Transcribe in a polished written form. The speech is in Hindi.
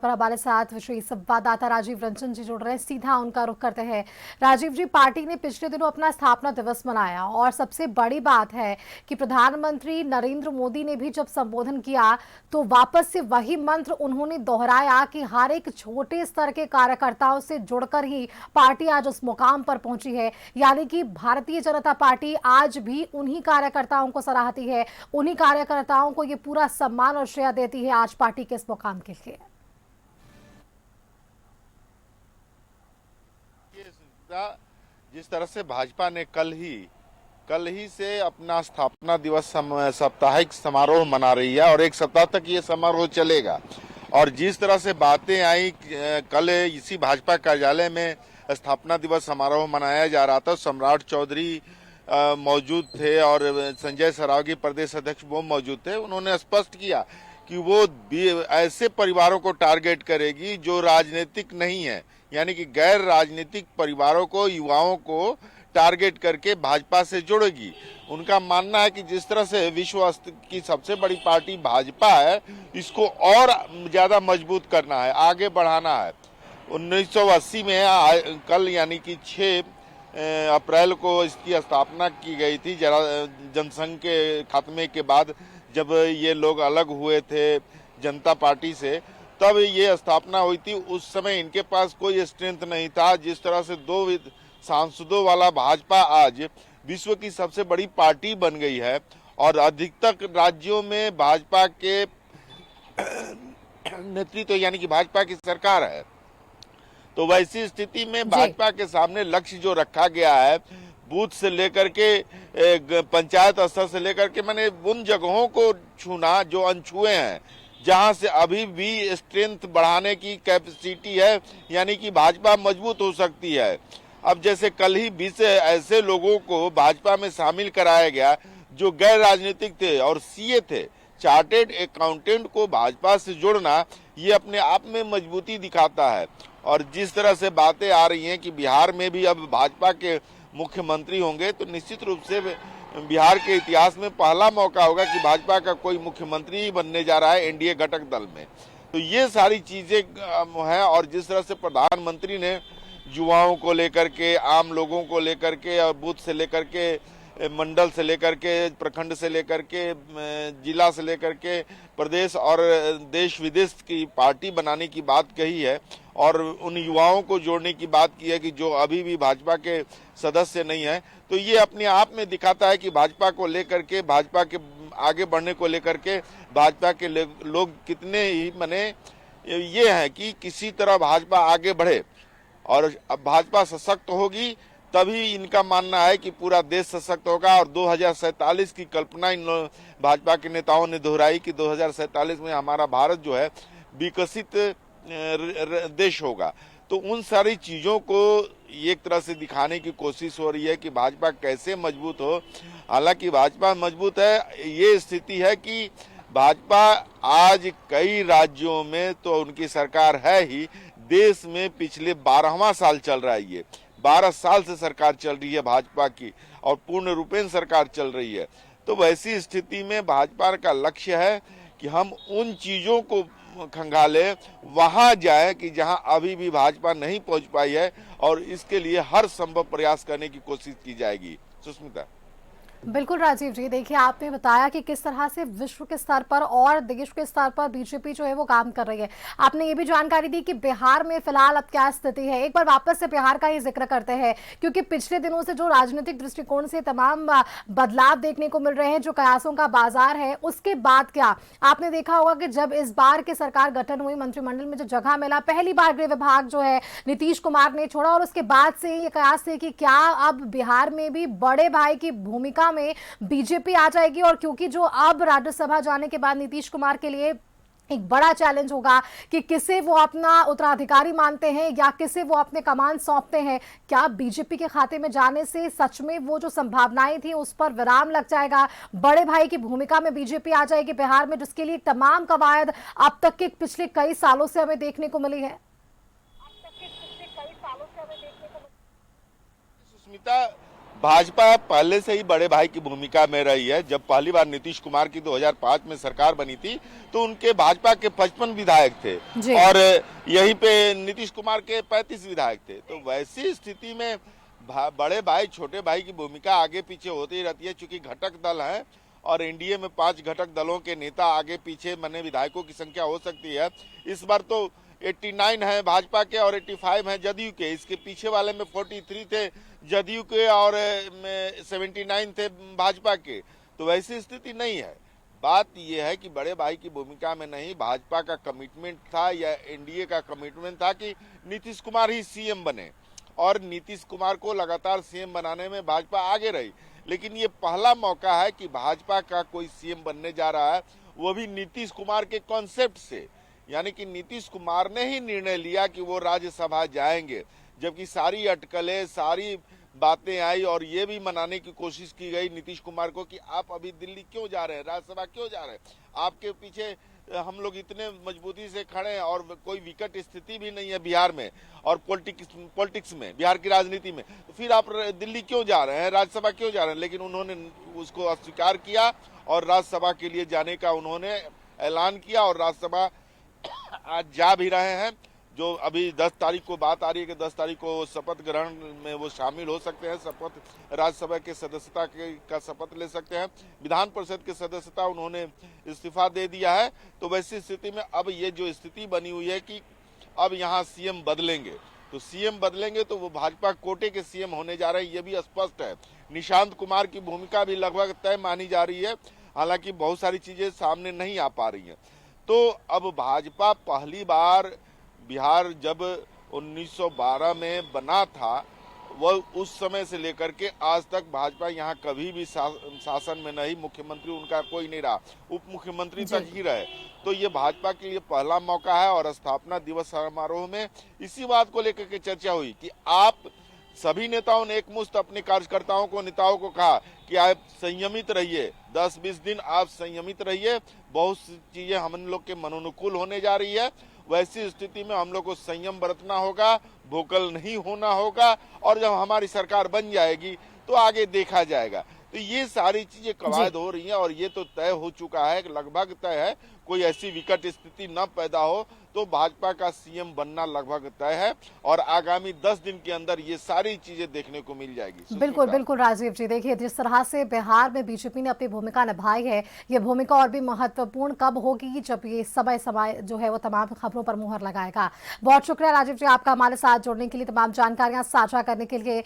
पर हमारे साथ विशेष संवाददाता राजीव रंजन जी जुड़ रहे हैं। सीधा उनका रुख करते हैं। राजीव जी, पार्टी ने पिछले दिनों अपना स्थापना दिवस मनाया और सबसे बड़ी बात है कि प्रधानमंत्री नरेंद्र मोदी ने भी जब संबोधन किया तो वापस से वही मंत्र उन्होंने दोहराया कि हर एक छोटे स्तर के कार्यकर्ताओं से जुड़कर ही पार्टी आज उस मुकाम पर पहुंची है। यानी कि भारतीय जनता पार्टी आज भी उन्हीं कार्यकर्ताओं को सराहती है, उन्हीं कार्यकर्ताओं को ये पूरा सम्मान और श्रेय देती है आज पार्टी के इस मुकाम के लिए। जिस तरह से भाजपा ने कल ही से अपना स्थापना दिवस साप्ताहिक समारोह मना रही है और एक सप्ताह तक ये समारोह चलेगा। और जिस तरह से बातें आई, कल इसी भाजपा कार्यालय में स्थापना दिवस समारोह मनाया जा रहा था। सम्राट चौधरी मौजूद थे और संजय सरावगी प्रदेश अध्यक्ष वो मौजूद थे। उन्होंने स्पष्ट किया कि वो ऐसे परिवारों को टारगेट करेगी जो राजनीतिक नहीं है, यानी कि गैर राजनीतिक परिवारों को, युवाओं को टारगेट करके भाजपा से जोड़ेगी। उनका मानना है कि जिस तरह से विश्व की सबसे बड़ी पार्टी भाजपा है, इसको और ज्यादा मजबूत करना है, आगे बढ़ाना है। 1980 में कल यानी कि 6 अप्रैल को इसकी स्थापना की गई थी। जनसंघ के खात्मे के बाद जब ये लोग अलग हुए थे जनता पार्टी से, तब ये स्थापना हुई थी। उस समय इनके पास कोई स्ट्रेंथ नहीं था। जिस तरह से 2 सांसदों वाला भाजपा आज विश्व की सबसे बड़ी पार्टी बन गई है और अधिकतर राज्यों में भाजपा के नेतृत्व यानी कि भाजपा की सरकार है। तो वैसी स्थिति में भाजपा के सामने लक्ष्य जो रखा गया है, बूथ से लेकर के पंचायत स्तर से लेकर के, मैंने उन जगहों को छूना जो अनछुए हैं, जहां से अभी भी स्ट्रेंथ बढ़ाने की कैपेसिटी है, यानी कि भाजपा मजबूत हो सकती है। अब जैसे कल ही 20 ऐसे लोगों को भाजपा में शामिल कराया गया जो गैर राजनीतिक थे और सीए थे। चार्टेड अकाउंटेंट को भाजपा से जोड़ना ये अपने आप में मजबूती दिखाता है। और जिस तरह से बातें आ रही हैं कि बिहार में भी अब भाजपा के मुख्यमंत्री होंगे, तो निश्चित रूप से बिहार के इतिहास में पहला मौका होगा कि भाजपा का कोई मुख्यमंत्री ही बनने जा रहा है एनडीए घटक दल में। तो ये सारी चीजें हैं। और जिस तरह से प्रधानमंत्री ने युवाओं को लेकर के, आम लोगों को लेकर के, और बूथ से लेकर के, मंडल से लेकर के, प्रखंड से लेकर के, जिला से लेकर के, प्रदेश और देश विदेश की पार्टी बनाने की बात कही है और उन युवाओं को जोड़ने की बात की है कि जो अभी भी भाजपा के सदस्य नहीं है। तो ये अपने आप में दिखाता है कि भाजपा को लेकर के, भाजपा के आगे बढ़ने को लेकर के भाजपा के लोग कितने ही मने ये हैं कि किसी तरह भाजपा आगे बढ़े। और अब भाजपा सशक्त होगी तभी इनका मानना है कि पूरा देश सशक्त होगा। और 2047 की कल्पना इन भाजपा के नेताओं ने दोहराई कि 2047 में हमारा भारत जो है विकसित देश होगा। तो उन सारी चीजों को एक तरह से दिखाने की कोशिश हो रही है कि भाजपा कैसे मजबूत हो। हालांकि भाजपा मजबूत है, ये स्थिति है कि भाजपा आज कई राज्यों में तो उनकी सरकार है ही, देश में पिछले 12वां साल चल रहा है। ये 12 साल से सरकार चल रही है भाजपा की और पूर्ण रूपेण सरकार चल रही है। तो वैसी स्थिति में भाजपा का लक्ष्य है कि हम उन चीजों को खंगाले, वहां जाए कि जहां अभी भी भाजपा नहीं पहुंच पाई है, और इसके लिए हर संभव प्रयास करने की कोशिश की जाएगी। सुष्मिता। बिल्कुल राजीव जी, देखिए आपने बताया कि किस तरह से विश्व के स्तर पर और देश के स्तर पर बीजेपी जो है वो काम कर रही है। आपने ये भी जानकारी दी कि बिहार में फिलहाल अब क्या स्थिति है। एक बार वापस से बिहार का ही जिक्र करते हैं, क्योंकि पिछले दिनों से जो राजनीतिक दृष्टिकोण से तमाम बदलाव देखने को मिल रहे हैं, जो कयासों का बाजार है, उसके बाद क्या आपने देखा होगा कि जब इस बार की सरकार गठन हुई, मंत्रिमंडल में जो जगह मिला, पहली बार गृह विभाग जो है नीतीश कुमार ने छोड़ा और उसके बाद से ये कयास थे कि क्या अब बिहार में भी बड़े भाई की भूमिका में बीजेपी आ जाएगी। और क्योंकि जो अब राज्यसभा जाने के बाद नीतीश कुमार के लिए एक बड़ा चैलेंज होगा कि किसे वो अपना उत्तराधिकारी मानते हैं या किसे वो अपने कमान सौंपते हैं। क्या बीजेपी के खाते में जाने से सच में वो जो संभावनाएं थी उस पर विराम लग जाएगा, बड़े भाई की भूमिका में बीजेपी आ जाएगी बिहार में, जिसके लिए तमाम कवायद अब तक के पिछले कई सालों से हमें देखने को मिली है। सुष्मिता, भाजपा पहले से ही बड़े भाई की भूमिका में रही है। जब पहली बार नीतीश कुमार की 2005 में सरकार बनी थी तो उनके भाजपा के 55 विधायक थे और यहीं पे नीतीश कुमार के 35 विधायक थे। तो वैसी स्थिति में बड़े भाई छोटे भाई की भूमिका आगे पीछे होती रहती है। चूंकि घटक दल है और एनडीए में 5 घटक दलों के नेता आगे पीछे मने विधायकों की संख्या हो सकती है। इस बार तो 89 है भाजपा के और 85 है जदयू के। इसके पीछे वाले में 43 थे जदयू के और 79 थे भाजपा के। तो वैसी स्थिति नहीं है। बात यह है कि बड़े भाई की भूमिका में नहीं, भाजपा का कमिटमेंट था या एनडीए का कमिटमेंट था कि नीतीश कुमार ही सीएम बने और नीतीश कुमार को लगातार सीएम बनाने में भाजपा आगे रही। लेकिन ये पहला मौका है कि भाजपा का कोई सीएम बनने जा रहा है, वो भी नीतीश कुमार के कॉन्सेप्ट से। यानी कि नीतीश कुमार ने ही निर्णय लिया कि वो राज्यसभा जाएंगे, जबकि सारी अटकलें सारी बातें आई और ये भी मनाने की कोशिश की गई नीतीश कुमार को कि आप अभी दिल्ली क्यों जा रहे हैं, राज्यसभा क्यों जा रहे हैं, आपके पीछे हम लोग इतने मजबूती से खड़े हैं और कोई विकट स्थिति भी नहीं है बिहार में और पॉलिटिक्स में, बिहार की राजनीति में, तो फिर आप दिल्ली क्यों जा रहे हैं, राज्यसभा क्यों जा रहे हैं। लेकिन उन्होंने उसको अस्वीकार किया और राज्यसभा के लिए जाने का उन्होंने ऐलान किया और राज्यसभा आज जा भी रहे हैं। जो अभी 10 तारीख को बात आ रही है कि 10 तारीख को शपथ ग्रहण में वो शामिल हो सकते हैं, शपथ राज्यसभा के सदस्यता का शपथ ले सकते हैं। विधान परिषद की सदस्यता उन्होंने इस्तीफा दे दिया है। तो वैसी स्थिति में अब ये जो स्थिति बनी हुई है कि अब यहाँ सीएम बदलेंगे, तो सीएम बदलेंगे तो वो भाजपा कोटे के सीएम होने जा रहे हैं, ये भी स्पष्ट है। निशांत कुमार की भूमिका भी लगभग तय मानी जा रही है, हालांकि बहुत सारी चीजें सामने नहीं आ पा रही हैं। तो अब भाजपा पहली बार बिहार जब 1912 में बना था, वह उस समय से लेकर के आज तक भाजपा यहाँ कभी भी शासन में नहीं, मुख्यमंत्री उनका कोई नहीं रहा, उप मुख्यमंत्री तक ही रहे। तो ये भाजपा के लिए पहला मौका है और स्थापना दिवस समारोह में इसी बात को लेकर के चर्चा हुई कि आप सभी नेताओं ने एकमुश्त अपने कार्यकर्ताओं को, नेताओं को कहा कि आप संयमित रहिए, 10-20 दिन आप संयमित रहिए, बहुत सी चीजें हम लोग के मनोनुकूल होने जा रही है। वैसी स्थिति में हम लोग को संयम बरतना होगा, भोकल नहीं होना होगा और जब हमारी सरकार बन जाएगी तो आगे देखा जाएगा। तो ये सारी चीजें कवायद हो रही हैं और ये तो तय हो चुका है, लगभग तय है, कोई ऐसी विकट स्थिति न पैदा हो तो भाजपा का सीएम बनना लगभग तय है और आगामी 10 दिन के अंदर ये सारी चीजें देखने को मिल जाएगी। बिल्कुल बिल्कुल राजीव जी, देखिए जिस तरह से बिहार में बीजेपी ने अपनी भूमिका निभाई है, ये भूमिका और भी महत्वपूर्ण कब होगी जब ये समय समय जो है वो तमाम खबरों पर मुहर लगाएगा। बहुत शुक्रिया राजीव जी आपका हमारे साथ जुड़ने के लिए, तमाम जानकारियां साझा करने के लिए।